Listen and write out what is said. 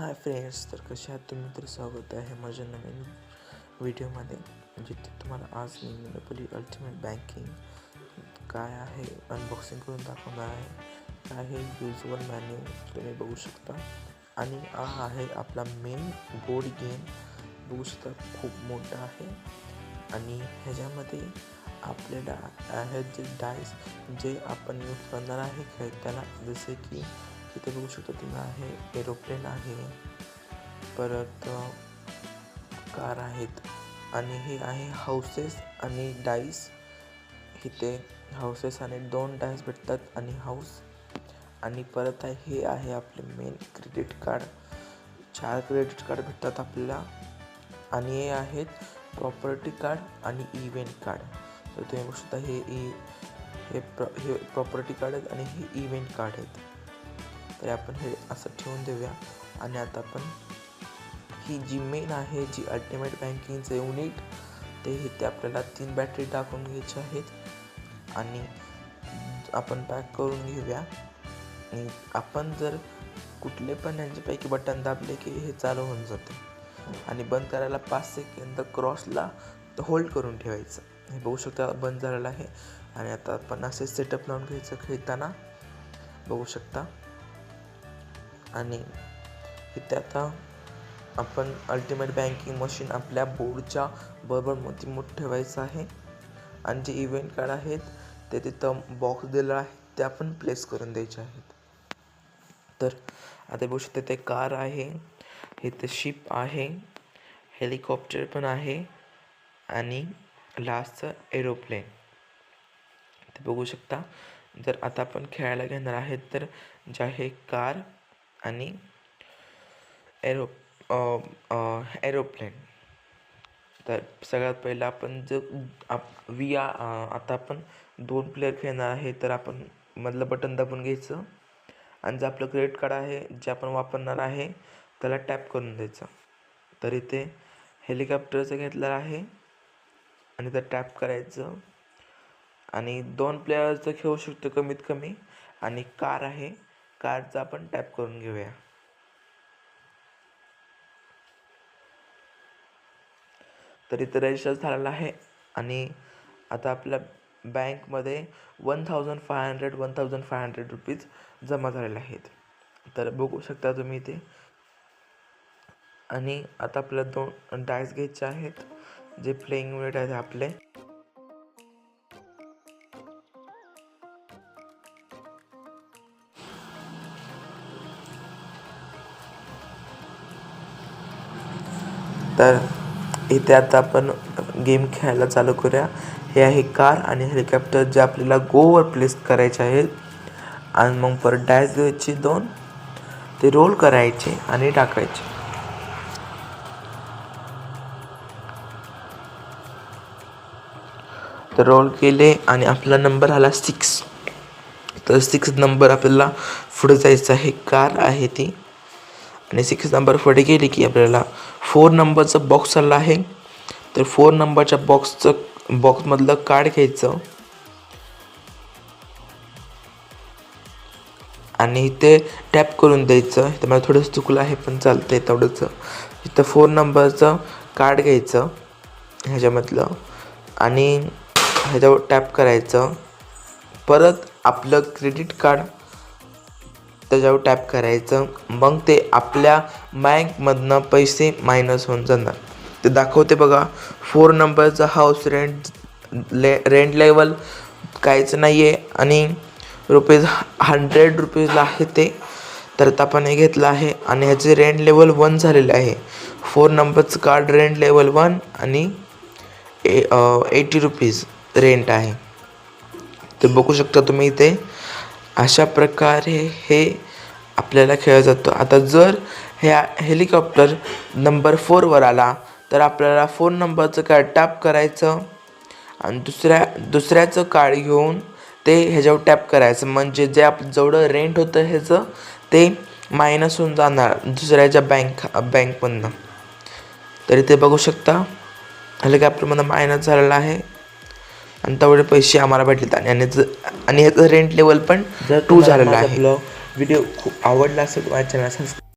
Hi friends, तर कसे आहात तुम्ही? तर स्वागत आहे माझ्या नवीन व्हिडिओमध्ये, जिथे तुम्हाला आज मी मोनोपोली अल्टिमेट बँकिंग काय आहे अनबॉक्सिंग करून दाखवणार आहे. काय आहे युजर मॅन्यू तुम्ही बघू शकता, आणि हा आहे आपला मेन बोर्ड गेम. बघू शकता खूप मोठा आहे, आणि ह्याच्यामध्ये आपल्याला आहेत जे डायस जे आपण यूज करणार आहे खेळताना, जसे की इथे बघू शकता तुम्ही आहे एरोप्लेन आहे, परत कार आहेत, आणि हे आहे हाऊसेस आणि डाईस. इथे हाऊसेस आणि 2 डाईस भेटतात आणि हाऊस, आणि परत आहे हे आहे आपले main credit card. 4 credit card भेटतात आपल्याला, आणि हे आहेत प्रॉपर्टी कार्ड आणि इव्हेंट कार्ड. तर तुम्ही बघू शकता हे प्रॉपर्टी कार्ड आहेत आणि हे इव्हेंट कार्ड आहेत. तर आपण हे असं ठेवून देऊया. आणि आता आपण ही जी मेन आहे जी अल्टिमेट बँकिंगचं युनिट, ते इथे आपल्याला 3 बॅटरी टाकून घ्यायची आहेत, आणि आपण पॅक करून घेऊया. आणि आपण जर कुठले पण यांच्यापैकी बटन दाबले की हे चालू होऊन जाते, आणि बंद करायला 5 सेकंद क्रॉसला होल्ड करून ठेवायचं. हे बघू शकता बंद झालेलं आहे. आणि आता आपण असे सेटअप लावून घ्यायचं खेळताना, बघू शकता. आणि इथे आता आपण अल्टिमेट बँकिंग मशीन आपल्या बोर्डच्या बरोबर मध्ये ठेवायचं आहे, आणि जे इव्हेंट कार्ड आहेत ते तिथं बॉक्स दिलेला आहे ते आपण प्लेस करून द्यायचे आहेत. तर आता बघू शकता ते कार आहे, इथे शिप आहे, हेलिकॉप्टर पण आहे, आणि लास्टचं एरोप्लेन ते बघू शकता. जर आता आपण खेळायला घेणार आहेत तर जे आहे कार आणि एरोप्लेन. तर सगळ्यात पहिला आपण आता आपण 2 प्लेयर खेळणार आहे, तर आपण मधलं बटन दाबून घ्यायचं, आणि जे आपलं क्रेडिट कार्ड आहे जे आपण वापरणार आहे त्याला टॅप करून द्यायचं. तर इथे हेलिकॉप्टरचं घेतलेलं आहे, आणि तर टॅप करायचं, आणि 2 प्लेयरचं खेळू शकतो कमीत कमी. आणि कार आहे, कारचं आपण टॅप करून घेऊया. तर इथं रजिस्टर झालेला आहे, आणि आता आपल्या बँकमध्ये 1500 रुपीज जमा झालेले आहेत. तर बघू शकता तुम्ही इथे. आणि आता आपल्याला 2 डायस घ्यायचे आहेत जे प्लेइंग युनिट आहेत आपले. तर इथे आता आपण गेम खेळायला चालू करूया. हे आहे कार आणि हेलिकॉप्टर जे आपल्याला गोवर प्लेस करायचे आहेत, आणि मग परत डायस घ्यायचे 2, ते रोल करायचे आणि टाकायचे. तर रोल केले आणि आपला नंबर आला 6. तर 6 नंबर आपल्याला पुढे जायचं आहे, कार आहे ती. आणि 6 नंबर पुढे गेली की आपल्याला 4 नंबरचं बॉक्स आला आहे. तर 4 नंबरच्या बॉक्समधलं कार्ड घ्यायचं, आणि इथे टॅप करून द्यायचं. इथं मला थोडंसं चुकलं आहे पण चालतंय तेवढंच. इथं 4 नंबरचं कार्ड घ्यायचं ह्याच्यामधलं, आणि ह्याच्यावर टॅप करायचं. परत आपलं क्रेडिट कार्ड त्याच्यावर टॅप करायचं, मग ते आपल्या बँकमधनं पैसे मायनस होऊन जाणार. ते दाखवते बघा. 4 नंबरचा हाऊस रेंट लेवल काहीच नाही आहे, आणि ₹100 आहे ते. तर आता आपण हे घेतलं आहे, आणि ह्याचे रेंट लेवल 1 झालेले आहे. 4 नंबरचं कार्ड रेंट लेवल 1, आणि ₹80 रेंट आहे. तर बघू शकता तुम्ही इथे. अशा प्रकारे हे आपल्याला खेळला जातो. आता जर ह्या हेलिकॉप्टर नंबर 4वर आला तर आपल्याला 4 नंबरचं कार्ड टॅप करायचं, आणि दुसऱ्याचं कार्ड घेऊन ते ह्याच्यावर टॅप करायचं, म्हणजे जे जेवढं रेंट होतं ह्याचं ते मायनस होऊन जाणार दुसऱ्याच्या बँकमधनं. तर इथे बघू शकता हेलिकॉप्टरमधनं मायनस झालेला आहे, आणि तेवढे पैसे आम्हाला भेटलेत. आणि ह्याचं रेंट लेवल पण 2 झालेलं आहे. व्हिडिओ खूप आवडला असेल, माझ्या चॅनल सबस्क्राईब